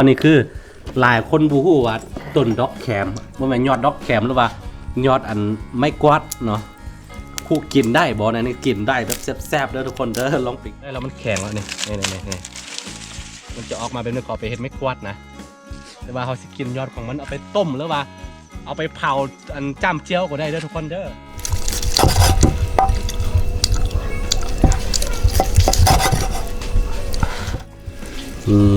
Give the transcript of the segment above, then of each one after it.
อันนี้คือหลายคนบูฮู้ว่าต้นดอกแคมว่าแม่นยอดดอกแคมหรือว่ายอดอันไม่กวาดเนาะคู่กินได้บ่นะนี่กินได้แบบแซ่บๆเด้อทุกคนเด้อลองปิกได้แล้วมันแข็งแล้วนี่มันจะออกมาเป็นเนื้อกรอบไปเฮ็ดไม่กวาดนะแต่ว่าเขาสิกินยอดของมันเอาไปต้มหรือว่าเอาไปเผาอันจ้ำเจียวก็ได้เด้อทุกคนเด้อ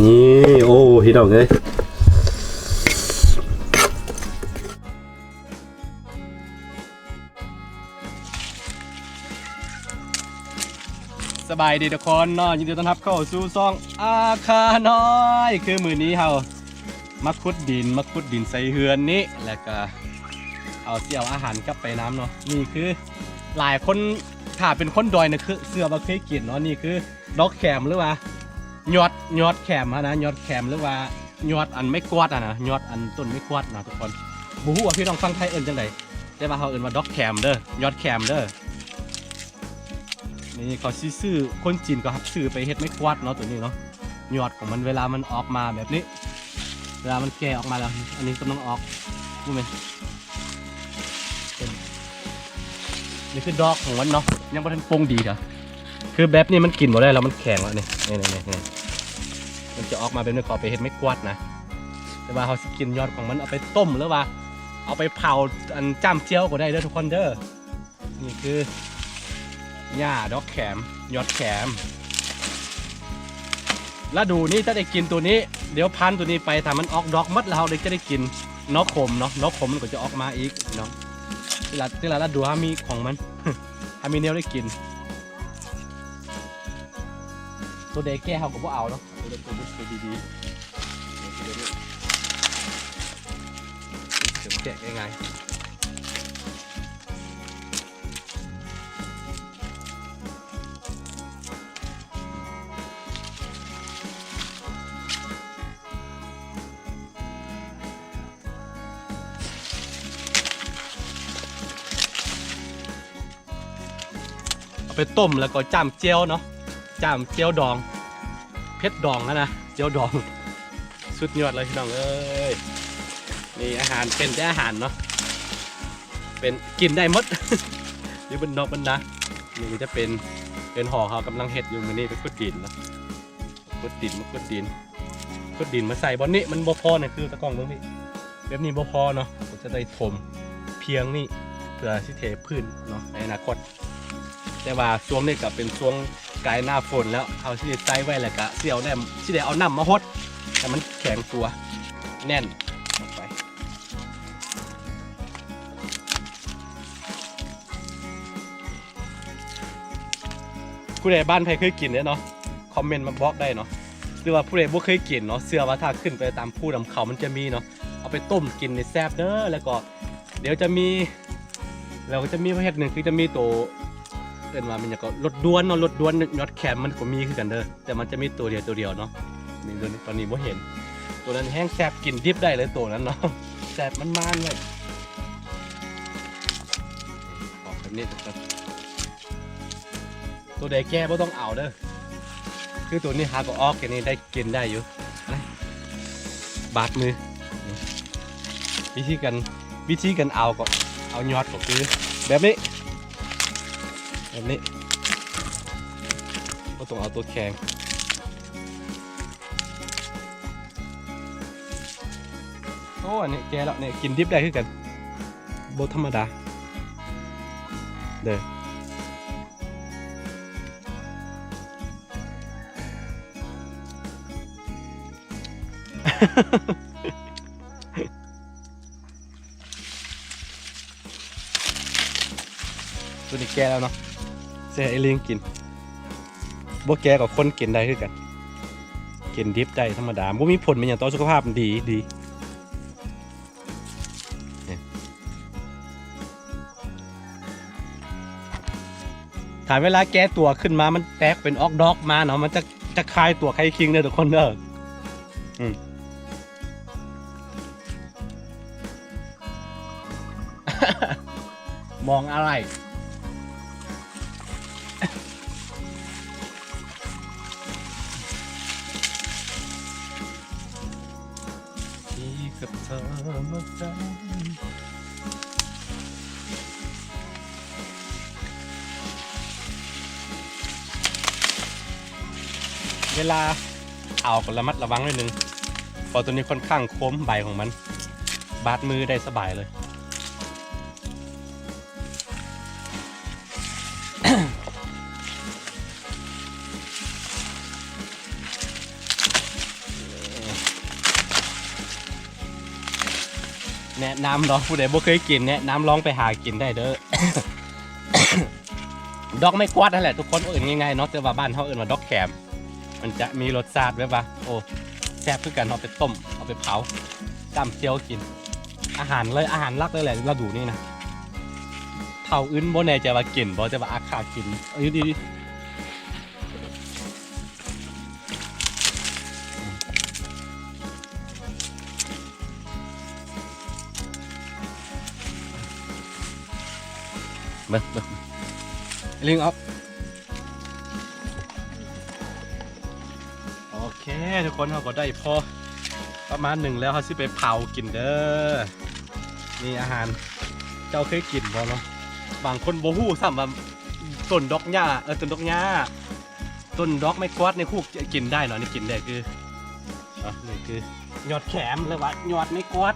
นี่โอ้พี่ดอกเลยสบายดีทุกคนเนาะยินดีต้อนรับเข้าสู่ซ่องอาคาน้อยคือมือนี้เฮามาขุดดินใส่เฮือนนี้แล้วก็เอาเสี่ยวอาหารกลับไปน้ำเนาะนี่คือหลายคนถ้าเป็นคนดอยเนี่ยคือเสื้อบ่เคยกินเนาะนี่คือดอกแขมหรือว่ายอดแขมนะยอดแขมหรือว่ายอดอันไม่กวาดนะยอดอันต้นไม่กวาดนะทุกคนบูฮู้ว่าพี่น้องฟังไทยเอิ้นจังไดแต่ว่าเขาเอิ้นว่าดอกแขมเด้อยอดแขมเด้อนี่เขาซื้อคนจีนก็ครับซื้อไปเฮ็ดไม่กวาดเนาะตัวนี้เนาะยอดของมันเวลามันออกมาแบบนี้เวลามันแก่ออกมาแล้วอันนี้กำลังออกดูไหมนี่คือดอกของมันเนาะยังไม่ทันปรุงดีเด้อคือแบบนี้มันกินหมดได้แล้วมันแข็งแล้วนี่มันจะออกมาเป็นเนื้อกรอบไปเฮ็ดไม่กวาดนะแต่ว่าเขาสิกินยอดของมันเอาไปต้มหรือว่าเอาไปเผาอันจ้ำเจียวก็ได้เด้อทุกคนเด้อนี่คือหญ้าดอกแขมยอดแขมแล้วดูนี่ถ้าได้กินตัวนี้เดี๋ยวพันตัวนี้ไปถ้ามันออกดอกมัดแล้วเราจะได้กินนกขมเนาะนกขมมันก็จะออกมาอีกเนาะที่ละดูฮามีของมัน ฮามีเนียวได้กินตัวเด็กแก่เขาก็บ่เอาเนาะตัวเด็กตัวบุ้งดีๆแกะง่ายไปต้มแล้วก็จ้ำเจียวเนาะจ้ำเจียวดองเพชรดองนะเจียวดองสุดยอดเลยพี่น้องเอ้ยนี่อาหารเป็นแต่อาหารเนาะเป็นกินได้หมด นี่บนนอกบนนะนี่จะเป็นห่อเขากำลังเห็ดอยู่มือนี่เป็นขุดดินเนาะขุดดินมาใส่บนนี้มันบ่พอเนี่ยคือตะกร้องตรงนี้แบบนี้บ่พอเนาะจะได้ถมเพียงนี่เพื่อที่เทพื้นเนาะในอนาคตแต่ว่าช่วงนี้ก็เป็นช่วงกลายหน้าฝนแล้วเอาที่ใส่ไว้แล้วก็เสี่ยวแนมที่ได้เอาน้ำมาฮดแต่มันแข็งตัวแน่นลงไปผู้ใดบ้านใครเคยกินเนี่ยเนาะคอมเมนต์มาบอกได้เนาะหรือว่าผู้ใดบ่เคยกินเนาะเสื้อว่าถ้าขึ้นไปตามผู้นำเขามันจะมีเนาะเอาไปต้มกินในแซ่บเด้อแล้วก็เดี๋ยวจะมีเราก็จะมีประเภทหนึ่งคือจะมีตัวเป็นว่ามันจะก็รถด้วนเนาะรถด้วนยอดแคมมันก็มีคือกันเด้อแต่มันจะมีตัวเดียวเนาะนี่ตอนนี้บ่เห็นตัวนั้นแห้งแซ่บกินดิบได้เลยตัวนั้นเนาะแซ่บมันเลยออกแบบนี้ตัวใดแก้บ่ต้องเอาเด้อคือตัวนี้หาก็ออกแค่นี้ได้กินได้อยู่บาดมือวิธีกันเอาก็เอายอดก็คือแบบนี้ก็ต้องเอาตัวแข็งโอ้อันนี้แกแล้วเนี่ยกินดิบได้คือกันโบธรรมดาเด้อตัวนี้แกแล้วเนาะเสียไอ้ลิงกินบ่แกกับคนกินได้คือกันกินดิบได้ธรรมดาบ่มีผลเป็นอย่างต่อสุขภาพมันดีถ้าเวลาแกตัวขึ้นมามันแตกเป็นออกดอกมาเนาะมันจะคลายตัวคลายคิงเด้อทุกคนเด้อมองอะไร กับเธอมาแฟนเวลาเอาก็ระมัดระวังนิดนึงเพราะตัวนี้ค่อนข้างคมใบของมันบาดมือได้สบายเลย แนะนำเนาะผู้ใดบ่เคยกินแนะนำลองไปหากินได้เด้อ ดอกไม่กวาดนั่นแหละทุกคนเอื่นง่ายๆเนาะแต่ว่าบ้านเขาเอื่นว่าดอกแขมมันจะมีรสชาติแบบว่าโอ้แซ่บคือกันเอาไปต้มเอาไปเผาจ้ำเจียวกินอาหารเลยอาหารหลักเลยแหละเราดูนี่นะเท่าอื่นบ่แน่ใจว่ากินบ่จะว่าอาคากินอยู่ดีเบิ่งลิงออฟโอเคทุกคนเขาก็ได้พอประมาณหนึ่งแล้วเขาสิไปเผากินเด้อนี่อาหารเจ้าเคยกินบ่เนาะบางคนบ่ฮู้ซ้ำว่าต้นดอกหญ้าต้นดอกหญ้าต้นดอกไม้กวาดในคุกกินได้เนาะนี่กินได้คือนี่คือยอดแขมเลยว่ายอดไม้กวาด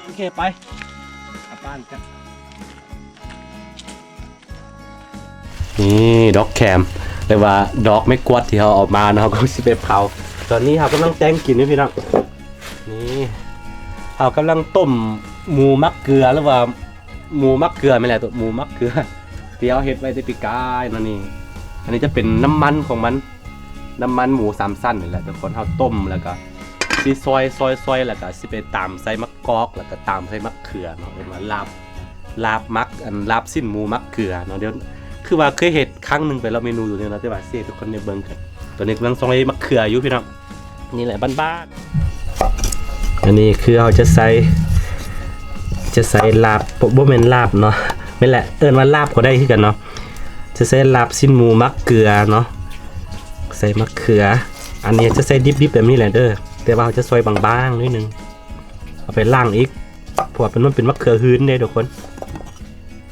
โอเคไปกลับบ้านกันนี่ดอกแคมเรียกว่าดอกไม่กวาดที่เขาออกมานะครับก็สิไปเผาตอนนี้เขากำลังแต่งกินนี่พี่น้องนี่เขากำลังต้มหมูมักเกลือหรือว่าหมูมักเกลือไม่แหละตัวหมูมักเกลือที่เขาเฮ็ดไว้ในปีกายนั่นนี่อันนี้จะเป็นน้ำมันของมันน้ำมันหมูสามสั้นนี่แหละทุกคนเขาต้มแล้วก็ซีซอยแล้วก็สิไปตามใส่มะกอกแล้วก็ตามใส่มะเขือเนาะเป็นว่าลาบมักลาบสิ้นหมูมักเกลือเนาะเดี๋ยวคือว่าเคยเห็นครั้งหนึ่งไปเราเมนูอยู่เนี่ยนะที่ว่าเสียทุกคนในเบิ้งกันตัวนี้กำลังซอยมะเขืออยู่พี่น้องนี่แหละบ้านๆอันนี้คือเราจะใส่ลาบบ่แม่นลาบเนาะไม่แหละเอิ้นว่าลาบก็ได้คือกันเนาะจะใส่ลาบสิ้นหมูมักเกลือเนาะใส่มะเขืออันนี้จะใส่ดิบๆแบบนี้แหละเด้อแต่ว่าเราจะซอยบางๆนิดนึงเอาไปล้างอีกเพราะว่ามันเป็นมะเขือหืนเด้ทุกคน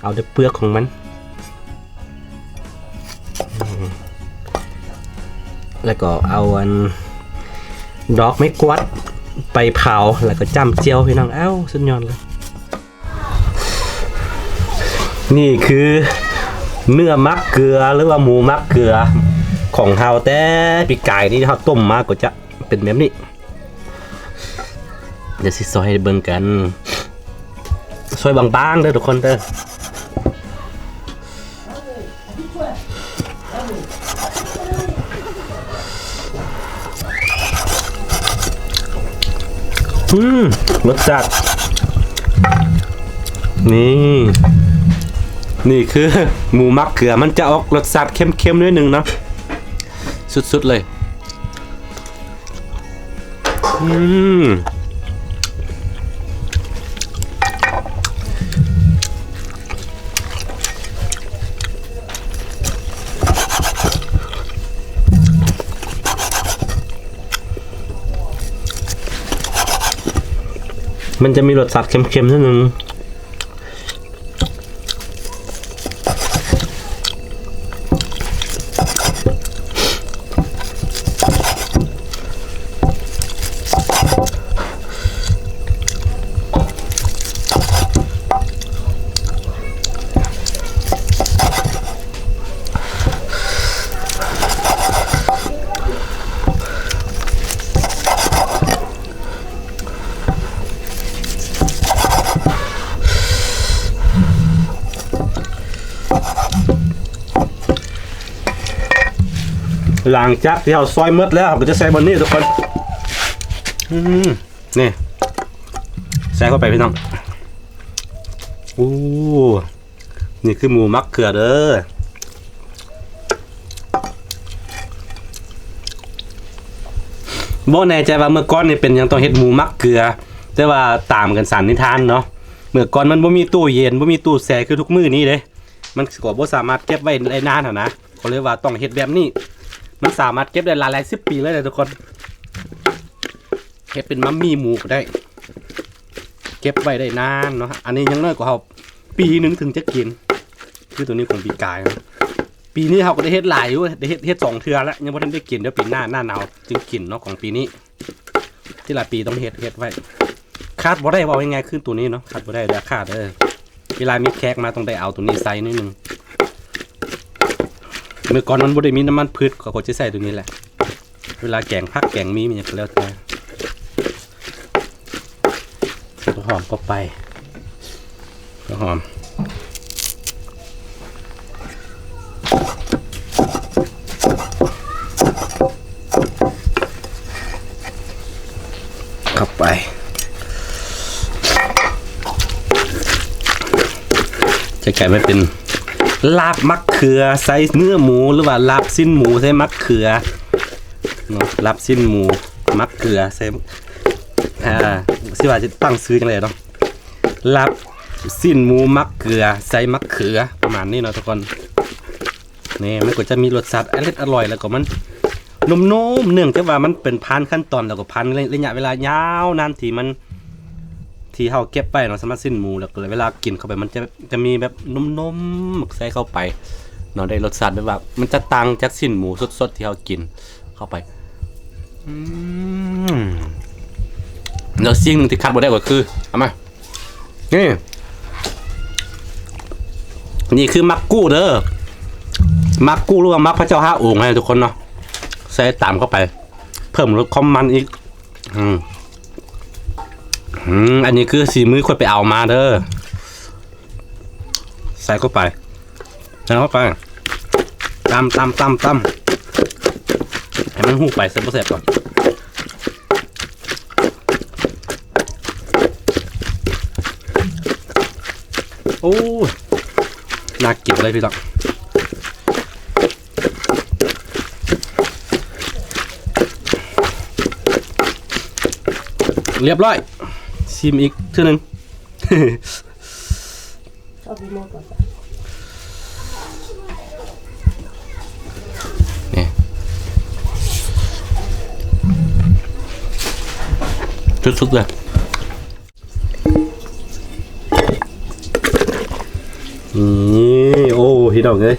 เอาแต่เปลือกของมันแล้วก็เอาดอกไม้กวาดไปเผาแล้วก็จ้ำเจียวพี่น้องสุดยอดเลยนี่คือเนื้อมักเกลือหรือว่าหมูมักเกลือของเฮาแต่ปีกไก่ที่เฮาต้มมาก็จะเป็นแบบนี้เดี๋ยวสิซอยให้เบิ่งกันซอยบางๆเด้อทุกคนเด้อรสจัดนี่คือหมูมักเขือมันจะออกรสชาติเค็มๆนิดนึงเนาะสุดๆเลยมันจะมีรสชาติเค็มๆนิดนึงหลังจากที่เราซอยมืดแล้วเราก็จะใส่บนนี้ทุกคนนี่ใส่เข้าไปพี่น้องนี่คือหมูมักเขือเด้อบ่แน่ใจว่าเมื่อก่อนนี่เป็นยังต้องเฮ็ดหมูมักเกลือแต่ว่าตามกันสันนิษฐานเนาะเมื่อก่อนมันบ่มีตู้เย็นบ่มีตู้แช่คือทุกมื้อนี้เด้มันก็บ่สามารถเก็บไว้ได้นานหรอกนะเขาเลยว่าต้องเฮ็ดแบบนี้มันสามารถเก็บได้หลาย10 ปีเลยทุกคนเฮ็ดเป็นมัมมี่หมูก็ได้ ก็บไว้ได้นานเนาะอันนี้ยังน้อยกว่าเขาปีนึงถึงจะกินคือตัวนี้ของปีกายนะปีนี้เขาก็ได้เฮ็ดหลายอยู่ได้เฮ็ด2 เทื่อแล้วยังบ่ทันได้กินเดี๋ยวปีหน้าหนาวจึงกินเนาะของปีนี้ที่หลายปีต้องเฮ็ดไว้คาดบ่ได้ว่ายังไงขึ้นตัวนี้เนาะคาดบ่ได้แต่คาดเวลามีแขกมาต้องได้เอาตัวนี้ใส่นิดนึงเมื่อก่อนมันบ่ได้มีน้ำมันพืชก็จะใส่ตัวนี้แหละเวลาแกงผักแกงมีมันจะแล้วแต่ตัวหอมก็ไปตัวหอมเข้าไปจะกลายมาเป็นลาบมะเขือใส่เนื้อหมูหรือว่าลาบสิ้นหมูใส่มะเขือเนาะลาบสิ้นหมูมะเขือใส่สิว่าจะตั้งซื้อจังเลยเนาะลาบสิ้นหมูมะเขือใส่มะเขือประมาณนี้เนาะทุกคนนี่มันก็จะมีรสชาติอร่อยแล้วก็มันนุ่มๆเนื่องจากว่ามันเป็นพันขั้นตอนแล้วก็พันระยะเวลายาวนานที่เขาเก็บไปเนาะสำหรับสิ้นหมูแล้วก็เวลากินเข้าไปมันจะมีแบบนุ่มๆใส่เข้าไปเนาะได้รสชาติแบบว่ามันจะต่างจากสิ้นหมูสดๆที่เขากินเข้าไปแล้วสิ่งหนึ่งที่คัดบ่ได้ก็คือเอามานี่คือมักกู้เด้อมักกู้หรือว่ามักพระเจ้า5 องค์ให้ทุกคนเนาะใส่ตามเข้าไปเพิ่มรสความมันอีกอันนี้คือสีมือคนไปเอามาเด้อใส่เข้าไปใส่เข้าไปตำให้มันหูไปเสร็จก่อนโอ้น่ากินเลยพี่ต๊อกเรียบร้อยชิมอีกเท่านึงนี่สุดๆเลยนี่โอ้พี่ดอกเลย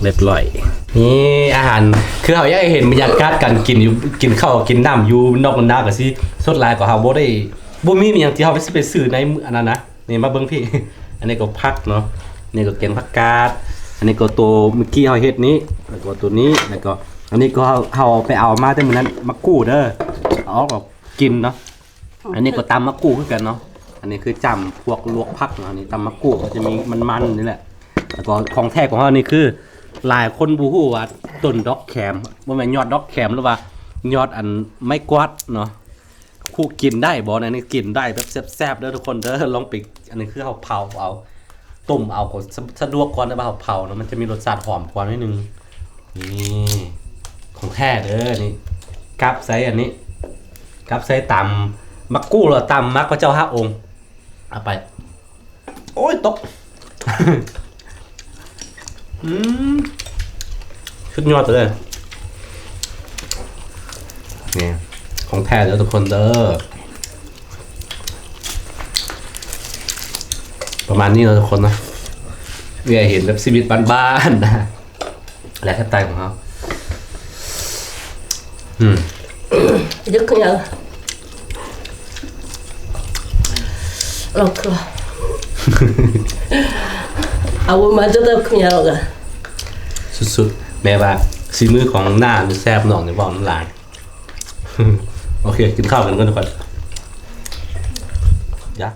เรียบร้อยนี่อาหารคือเขาอยากเห็นบรรยากาศการกินข้าวกินน้ำอยู่นอกกันดากับสิสดลายกว่าเขาบ่มีอย่างที่เขาไปซื้อในอันนั้นนะนี่มาเบิ้งพี่อันนี้ก็พักเนาะนี่ก็แกงผักกาดอันนี้ก็ตัวเมื่อกี้เขาเฮ็ดนี้แล้วก็ตัวนี้แล้วก็อันนี้ก็เขาไปเอามาแต่เหมือนนั้นมะกรูดเด้อเอาก็กินเนาะอันนี้ก็ตำมะกรูดคือกันเนาะอันนี้คือจำพวกลวกผักเนาะอันนี้ตำมะกรูดจะมีมันนี่แหละแล้วก็ของแท้ของเขานี่คือหลายคนบูฮู้ว่าต้นดอกแขมว่าแม่นยอดดอกแขมหรือว่ายอดอันไม่กวาดเนาะคู่กินได้บ่อันนี้กินได้แบบแซ่บๆเด้อทุกคนเด้อลองไปอันนี้คือเขาเผาเอาต้มเอาก็สะดวกกว่านะเผาเนาะมันจะมีรสชาติหอมกว่านิดนึงนี่ของแท้เด้อนี่กับไซอันนี้กับไซตำมักกู้หรือตำมักพระเจ้า5 องค์เอาไปโอ้ยตกชุดยอดเลยนี่ของแท้เด้อทุกคนเด้อประมาณนี้เราทุกคนนะเวียเห็นแบบชีวิตบ้านๆนะและแทบตายของเขายึดขึ้นยังเราคือเอามาจะได้ขึ้นยังกันสุดๆแม้ว่าสีมือของหน้ามันแซ่บหน่องในบ่อน้ำลายโอเคกินข้าวกันก่อนทุกคนยะ